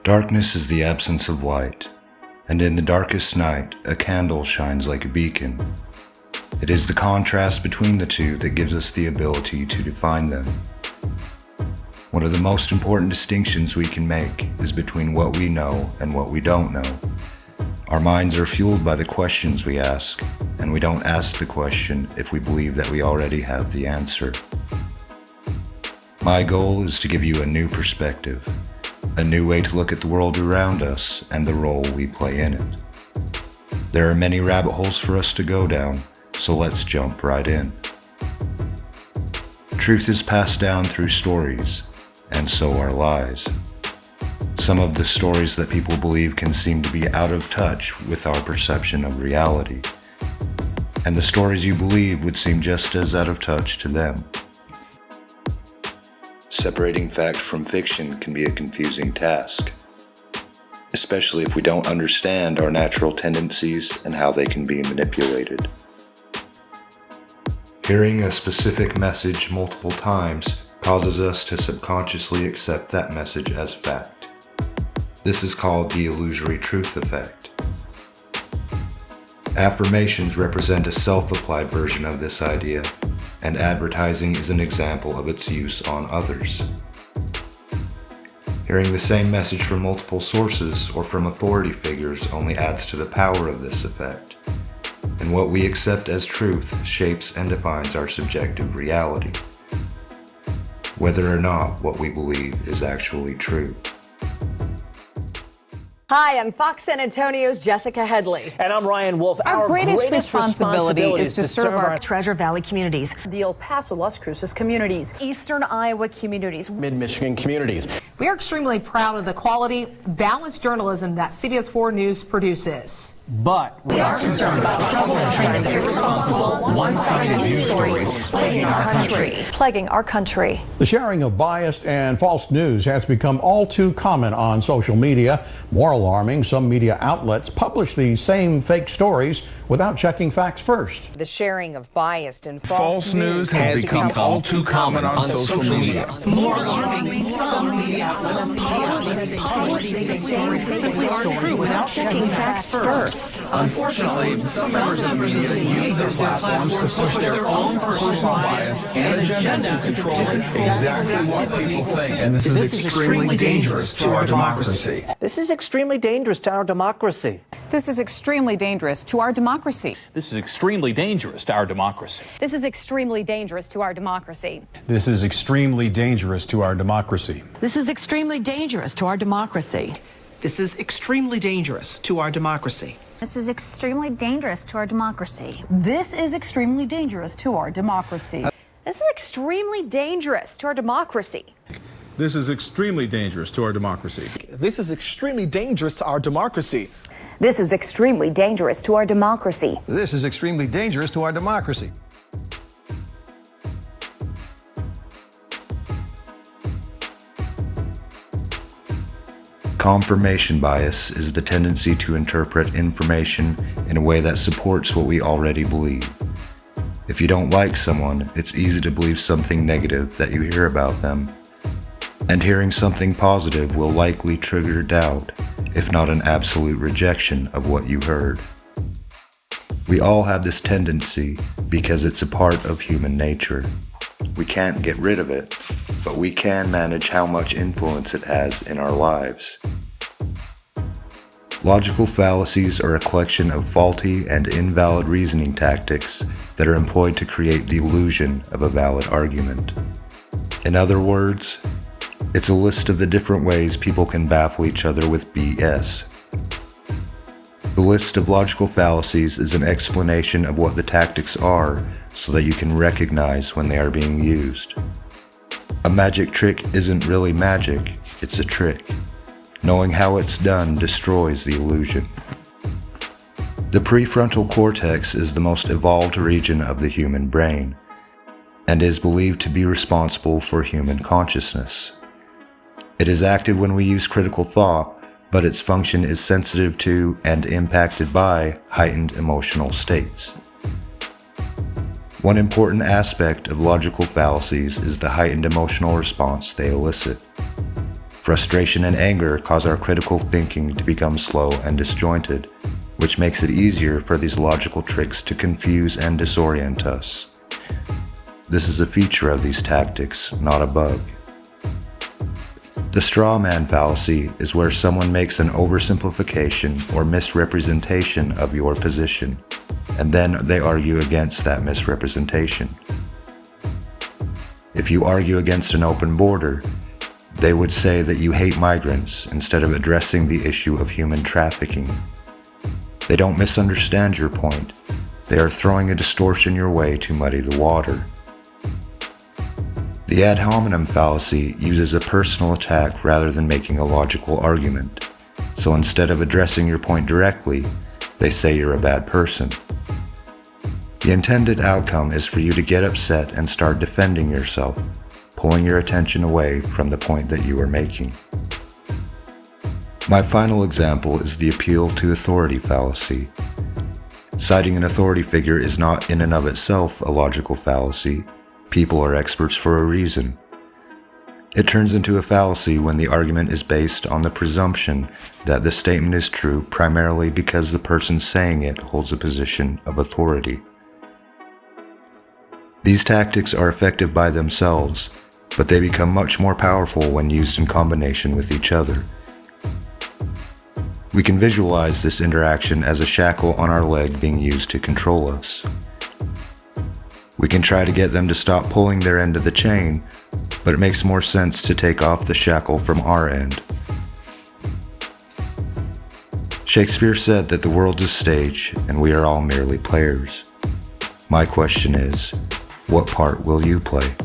Darkness is the absence of light, and in the darkest night, a candle shines like a beacon. It is the contrast between the two that gives us the ability to define them. One of the most important distinctions we can make is between what we know and what we don't know. Our minds are fueled by the questions we ask, and we don't ask the question if we believe that we already have the answer. My goal is to give you a new perspective, a new way to look at the world around us and the role we play in it. There are many rabbit holes for us to go down, so let's jump right in. Truth is passed down through stories, and so are lies. Some of the stories that people believe can seem to be out of touch with our perception of reality, and the stories you believe would seem just as out of touch to them. Separating fact from fiction can be a confusing task, especially if we don't understand our natural tendencies and how they can be manipulated. Hearing a specific message multiple times causes us to subconsciously accept that message as fact. This is called the illusory truth effect. Affirmations represent a self-applied version of this idea, and advertising is an example of its use on others. Hearing the same message from multiple sources or from authority figures only adds to the power of this effect, and what we accept as truth shapes and defines our subjective reality, whether or not what we believe is actually true. Hi, I'm Fox San Antonio's Jessica Headley. And I'm Ryan Wolf. Our greatest responsibility is to serve our Treasure Valley communities, the El Paso, Las Cruces communities, Eastern Iowa communities, Mid-Michigan communities. We are extremely proud of the quality, balanced journalism that CBS 4 News produces. But we are concerned about trouble and trend of irresponsible, one-sided news stories plaguing our country. The sharing of biased and false news has become all too common on social media. More alarming, some media outlets publish these same fake stories without checking facts first. The sharing of biased and false news has become all too common on social media. More alarming, some media outlets publish these same fake stories without checking facts first. Unfortunately, some members of the media use their platforms to push their own personal bias and agenda to control exactly what people think. And this is extremely dangerous to our democracy. this is extremely dangerous to our democracy. This is extremely dangerous to our democracy. This is extremely dangerous to our democracy. This is extremely dangerous to our democracy. This is extremely dangerous to our democracy. This is extremely dangerous to our democracy. This is extremely dangerous to our democracy. This is extremely dangerous to our democracy. This is extremely dangerous to our democracy. This is extremely dangerous to our democracy. This is extremely dangerous to our democracy. This is extremely dangerous to our democracy. This is extremely dangerous to our democracy. This is extremely dangerous to our democracy. Confirmation bias is the tendency to interpret information in a way that supports what we already believe. If you don't like someone, it's easy to believe something negative that you hear about them. And hearing something positive will likely trigger doubt, if not an absolute rejection of what you heard. We all have this tendency because it's a part of human nature. We can't get rid of it, but we can manage how much influence it has in our lives. Logical fallacies are a collection of faulty and invalid reasoning tactics that are employed to create the illusion of a valid argument. In other words, it's a list of the different ways people can baffle each other with BS. The list of logical fallacies is an explanation of what the tactics are so that you can recognize when they are being used. A magic trick isn't really magic, it's a trick. Knowing how it's done destroys the illusion. The prefrontal cortex is the most evolved region of the human brain and is believed to be responsible for human consciousness. It is active when we use critical thought, but its function is sensitive to and impacted by heightened emotional states. One important aspect of logical fallacies is the heightened emotional response they elicit. Frustration and anger cause our critical thinking to become slow and disjointed, which makes it easier for these logical tricks to confuse and disorient us. This is a feature of these tactics, not a bug. The straw man fallacy is where someone makes an oversimplification or misrepresentation of your position, and then they argue against that misrepresentation. If you argue against an open border, they would say that you hate migrants instead of addressing the issue of human trafficking. They don't misunderstand your point. They are throwing a distortion your way to muddy the water. The ad hominem fallacy uses a personal attack rather than making a logical argument. So instead of addressing your point directly, they say you're a bad person. The intended outcome is for you to get upset and start defending yourself, pulling your attention away from the point that you are making. My final example is the appeal to authority fallacy. Citing an authority figure is not in and of itself a logical fallacy. People are experts for a reason. It turns into a fallacy when the argument is based on the presumption that the statement is true primarily because the person saying it holds a position of authority. These tactics are effective by themselves, but they become much more powerful when used in combination with each other. We can visualize this interaction as a shackle on our leg being used to control us. We can try to get them to stop pulling their end of the chain, but it makes more sense to take off the shackle from our end. Shakespeare said that the world is stage and we are all merely players. My question is, what part will you play?